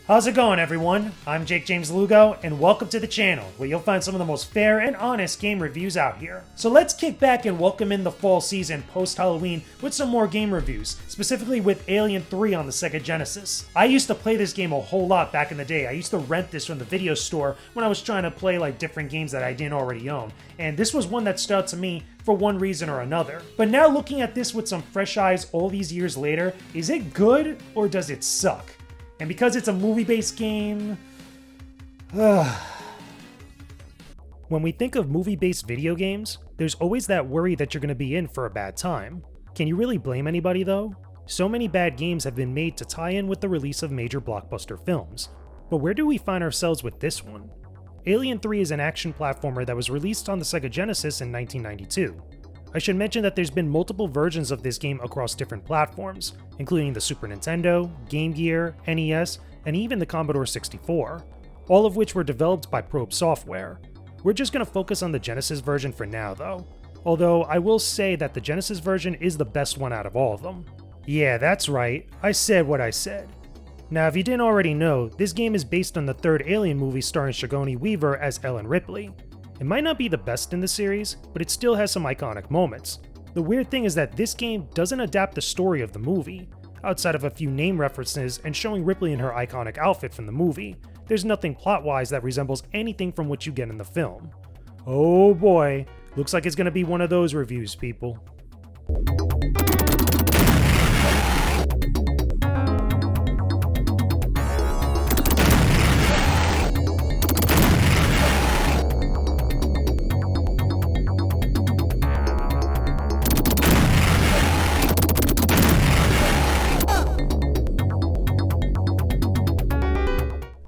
How's it going, everyone? I'm Jakejames Lugo, and welcome to the channel, where you'll find some of the most fair and honest game reviews out here. So let's kick back and welcome in the fall season post-Halloween with some more game reviews, specifically with Alien 3 on the SEGA Genesis. I used to play this game a whole lot back in the day. I used to rent this from the video store when I was trying to play like different games that I didn't already own, and this was one that stood out to me for one reason or another. But now looking at this with some fresh eyes all these years later, is it good or does it suck? And because it's a movie-based game... When we think of movie-based video games, there's always that worry that you're going to be in for a bad time. Can you really blame anybody though? So many bad games have been made to tie in with the release of major blockbuster films. But where do we find ourselves with this one? Alien 3 is an action platformer that was released on the SEGA Genesis in 1992. I should mention that there's been multiple versions of this game across different platforms, including the Super Nintendo, Game Gear, NES, and even the Commodore 64, all of which were developed by Probe Software. We're just going to focus on the Genesis version for now though, although I will say that the Genesis version is the best one out of all of them. Yeah, that's right, I said what I said. Now if you didn't already know, this game is based on the third Alien movie starring Sigourney Weaver as Ellen Ripley. It might not be the best in the series, but it still has some iconic moments. The weird thing is that this game doesn't adapt the story of the movie. Outside of a few name references and showing Ripley in her iconic outfit from the movie, there's nothing plot-wise that resembles anything from what you get in the film. Oh boy, looks like it's gonna be one of those reviews, people.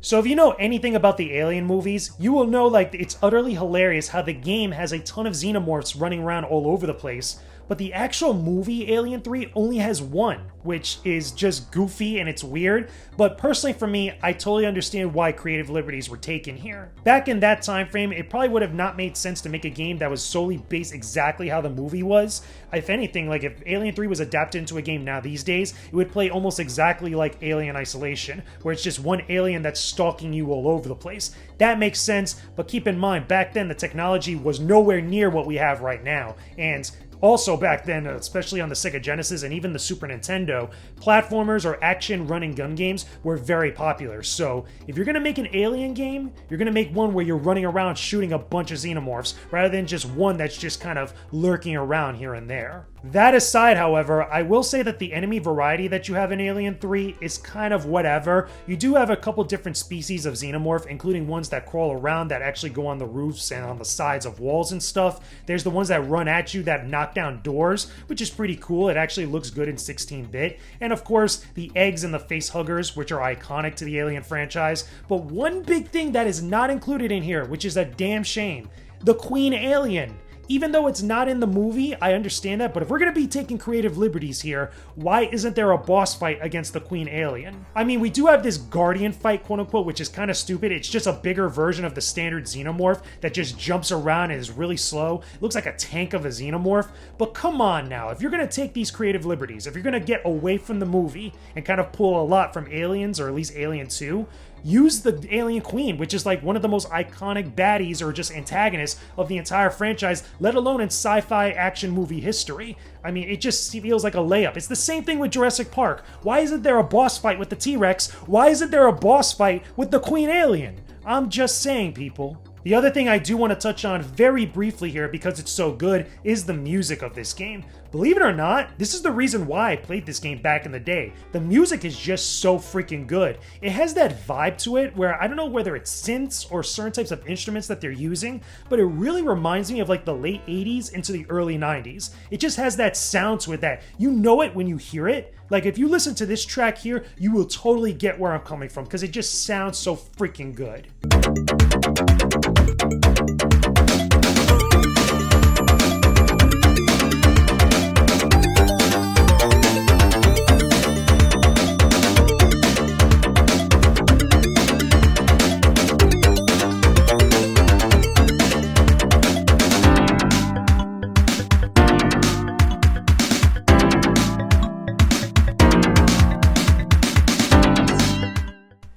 So if you know anything about the Alien movies, you will know like it's utterly hilarious how the game has a ton of xenomorphs running around all over the place, but the actual movie Alien 3 only has one, which is just goofy and it's weird, but personally for me, I totally understand why creative liberties were taken here. Back in that time frame, it probably would have not made sense to make a game that was solely based exactly how the movie was. If anything, like if Alien 3 was adapted into a game now these days, it would play almost exactly like Alien Isolation, where it's just one alien that's stalking you all over the place. That makes sense, but keep in mind, back then the technology was nowhere near what we have right now, and also back then, especially on the SEGA Genesis and even the Super Nintendo, platformers or action run-and-gun games were very popular. So if you're going to make an Alien game, you're going to make one where you're running around shooting a bunch of xenomorphs, rather than just one that's just kind of lurking around here and there. That aside, however, I will say that the enemy variety that you have in Alien 3 is kind of whatever. You do have a couple different species of xenomorph, including ones that crawl around that actually go on the roofs and on the sides of walls and stuff. There's the ones that run at you that knock down doors, which is pretty cool. It actually looks good in 16-bit. And of course, the eggs and the face huggers, which are iconic to the Alien franchise. But one big thing that is not included in here, which is a damn shame, the Queen Alien. Even though it's not in the movie, I understand that, but if we're going to be taking creative liberties here, why isn't there a boss fight against the Queen Alien? I mean, we do have this Guardian fight, quote-unquote, which is kind of stupid. It's just a bigger version of the standard xenomorph that just jumps around and is really slow. It looks like a tank of a xenomorph. But come on now, if you're going to take these creative liberties, if you're going to get away from the movie and kind of pull a lot from Aliens, or at least Alien 2, use the Alien Queen, which is like one of the most iconic baddies or just antagonists of the entire franchise, let alone in sci-fi action movie history. I mean, it just feels like a layup. It's the same thing with Jurassic Park. Why isn't there a boss fight with the T-Rex? Why isn't there a boss fight with the Queen Alien? I'm just saying, people. The other thing I do want to touch on very briefly here, because it's so good, is the music of this game. Believe it or not, this is the reason why I played this game back in the day. The music is just so freaking good. It has that vibe to it where I don't know whether it's synths or certain types of instruments that they're using, but it really reminds me of like the late 80s into the early 90s. It just has that sound to it that you know it when you hear it. Like if you listen to this track here, you will totally get where I'm coming from because it just sounds so freaking good.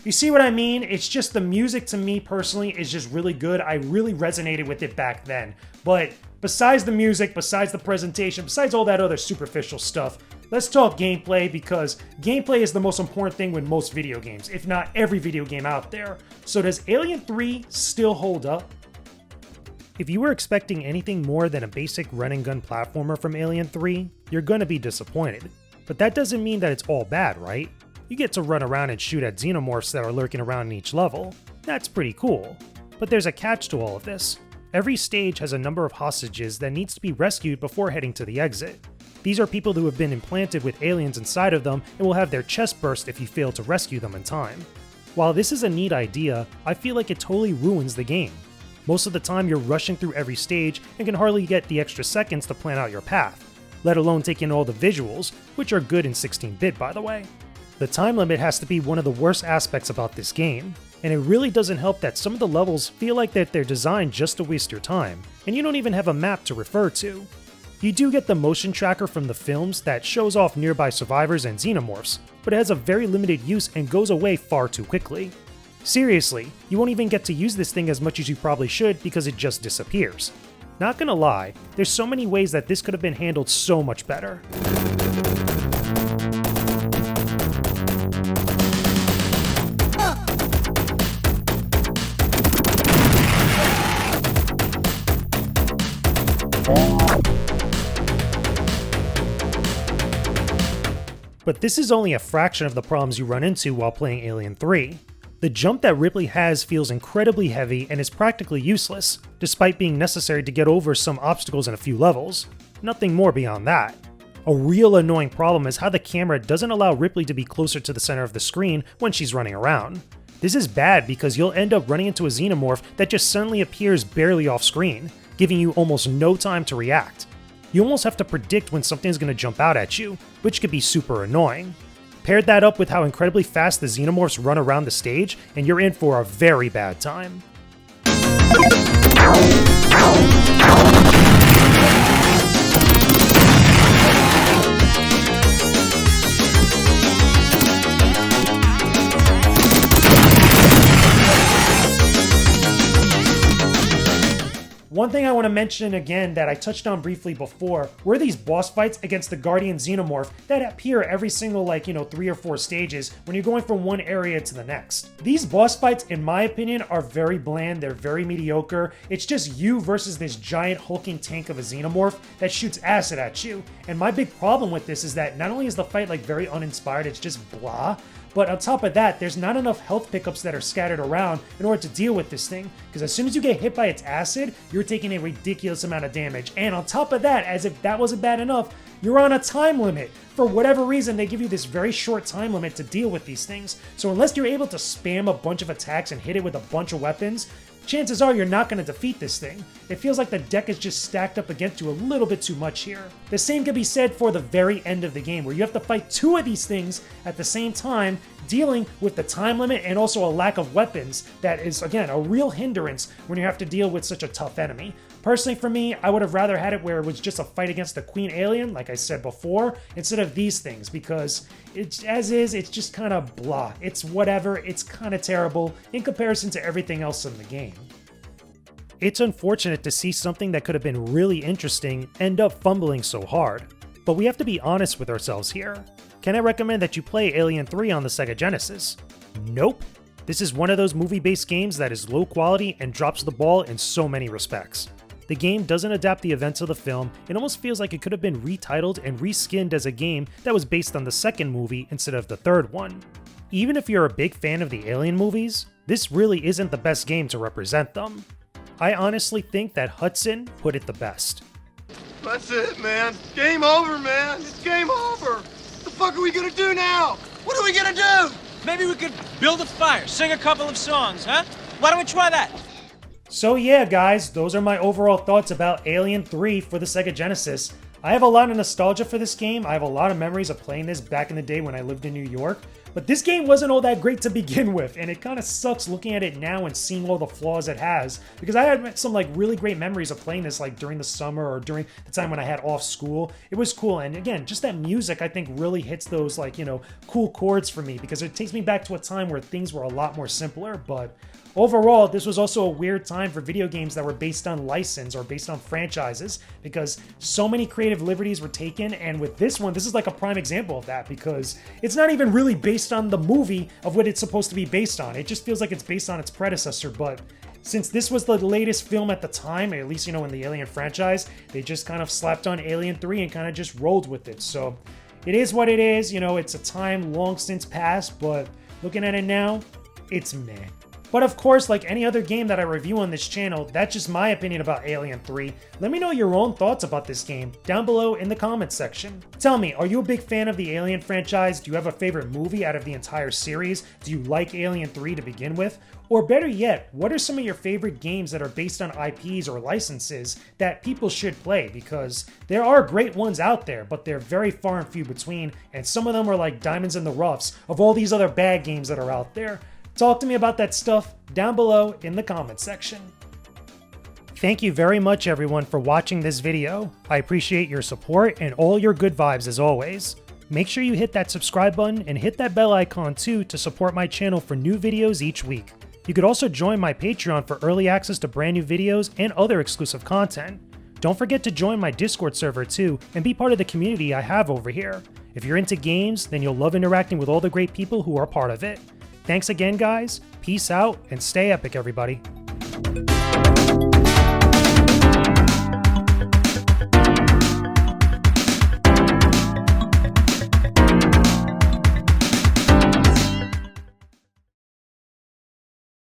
You see what I mean? It's just the music to me personally is just really good. I really resonated with it back then. But besides the music, besides the presentation, besides all that other superficial stuff, let's talk gameplay, because gameplay is the most important thing with most video games, if not every video game out there. So does Alien 3 still hold up? If you were expecting anything more than a basic run and gun platformer from Alien 3, you're gonna be disappointed. But that doesn't mean that it's all bad, right? You get to run around and shoot at xenomorphs that are lurking around in each level. That's pretty cool. But there's a catch to all of this. Every stage has a number of hostages that needs to be rescued before heading to the exit. These are people who have been implanted with aliens inside of them and will have their chest burst if you fail to rescue them in time. While this is a neat idea, I feel like it totally ruins the game. Most of the time you're rushing through every stage and can hardly get the extra seconds to plan out your path, let alone take in all the visuals, which are good in 16-bit by the way. The time limit has to be one of the worst aspects about this game, and it really doesn't help that some of the levels feel like that they're designed just to waste your time, and you don't even have a map to refer to. You do get the motion tracker from the films that shows off nearby survivors and xenomorphs, but it has a very limited use and goes away far too quickly. Seriously, you won't even get to use this thing as much as you probably should because it just disappears. Not gonna lie, there's so many ways that this could have been handled so much better. But this is only a fraction of the problems you run into while playing Alien 3. The jump that Ripley has feels incredibly heavy and is practically useless, despite being necessary to get over some obstacles in a few levels. Nothing more beyond that. A real annoying problem is how the camera doesn't allow Ripley to be closer to the center of the screen when she's running around. This is bad because you'll end up running into a xenomorph that just suddenly appears barely off screen, giving you almost no time to react. You almost have to predict when something is going to jump out at you, which could be super annoying. Paired that up with how incredibly fast the xenomorphs run around the stage, and you're in for a very bad time. One thing I want to mention again that I touched on briefly before were these boss fights against the Guardian Xenomorph that appear every single 3 or 4 stages when you're going from one area to the next. These boss fights, in my opinion, are very bland, they're very mediocre. It's just you versus this giant hulking tank of a Xenomorph that shoots acid at you. And my big problem with this is that not only is the fight very uninspired, it's just blah, but on top of that, there's not enough health pickups that are scattered around in order to deal with this thing, because as soon as you get hit by its acid, you're taking a ridiculous amount of damage. And on top of that, as if that wasn't bad enough, you're on a time limit. For whatever reason, they give you this very short time limit to deal with these things. So unless you're able to spam a bunch of attacks and hit it with a bunch of weapons, chances are you're not going to defeat this thing. It feels like the deck is just stacked up against you a little bit too much here. The same can be said for the very end of the game, where you have to fight 2 of these things at the same time, dealing with the time limit and also a lack of weapons that is, again, a real hindrance when you have to deal with such a tough enemy. Personally, for me, I would have rather had it where it was just a fight against the Queen Alien, like I said before, instead of these things, because it's it's just kind of blah. It's whatever, it's kind of terrible in comparison to everything else in the game. It's unfortunate to see something that could have been really interesting end up fumbling so hard, but we have to be honest with ourselves here. Can I recommend that you play Alien 3 on the SEGA Genesis? Nope. This is one of those movie-based games that is low quality and drops the ball in so many respects. The game doesn't adapt the events of the film, it almost feels like it could have been retitled and reskinned as a game that was based on the second movie instead of the third one. Even if you're a big fan of the Alien movies, this really isn't the best game to represent them. I honestly think that Hudson put it the best. That's it, man. Game over, man. It's game over. What the fuck are we gonna do now? What are we gonna do? Maybe we could build a fire, sing a couple of songs, huh? Why don't we try that? So yeah, guys, those are my overall thoughts about Alien 3 for the SEGA Genesis. I have a lot of nostalgia for this game. I have a lot of memories of playing this back in the day when I lived in New York. But this game wasn't all that great to begin with, and it kind of sucks looking at it now and seeing all the flaws it has, because I had some like really great memories of playing this like during the summer or during the time when I had off school. It was cool, and again, just that music I think really hits those like, you know, cool chords for me, because it takes me back to a time where things were a lot more simpler. But overall, this was also a weird time for video games that were based on license or based on franchises, because so many creative liberties were taken, and with this one, this is like a prime example of that, because it's not even really based on the movie of what it's supposed to be based on. It just feels like it's based on its predecessor, but since this was the latest film at the time, at least, you know, in the Alien franchise, they just kind of slapped on Alien 3 and kind of just rolled with it. So it is what it is, you know, it's a time long since past, but looking at it now, it's meh. But of course, like any other game that I review on this channel, that's just my opinion about Alien 3. Let me know your own thoughts about this game down below in the comments section. Tell me, are you a big fan of the Alien franchise? Do you have a favorite movie out of the entire series? Do you like Alien 3 to begin with? Or better yet, what are some of your favorite games that are based on IPs or licenses that people should play? Because there are great ones out there, but they're very far and few between, and some of them are like diamonds in the roughs of all these other bad games that are out there. Talk to me about that stuff down below in the comments section. Thank you very much everyone for watching this video. I appreciate your support and all your good vibes as always. Make sure you hit that subscribe button and hit that bell icon too to support my channel for new videos each week. You could also join my Patreon for early access to brand new videos and other exclusive content. Don't forget to join my Discord server too and be part of the community I have over here. If you're into games, then you'll love interacting with all the great people who are part of it. Thanks again, guys. Peace out and stay epic, everybody.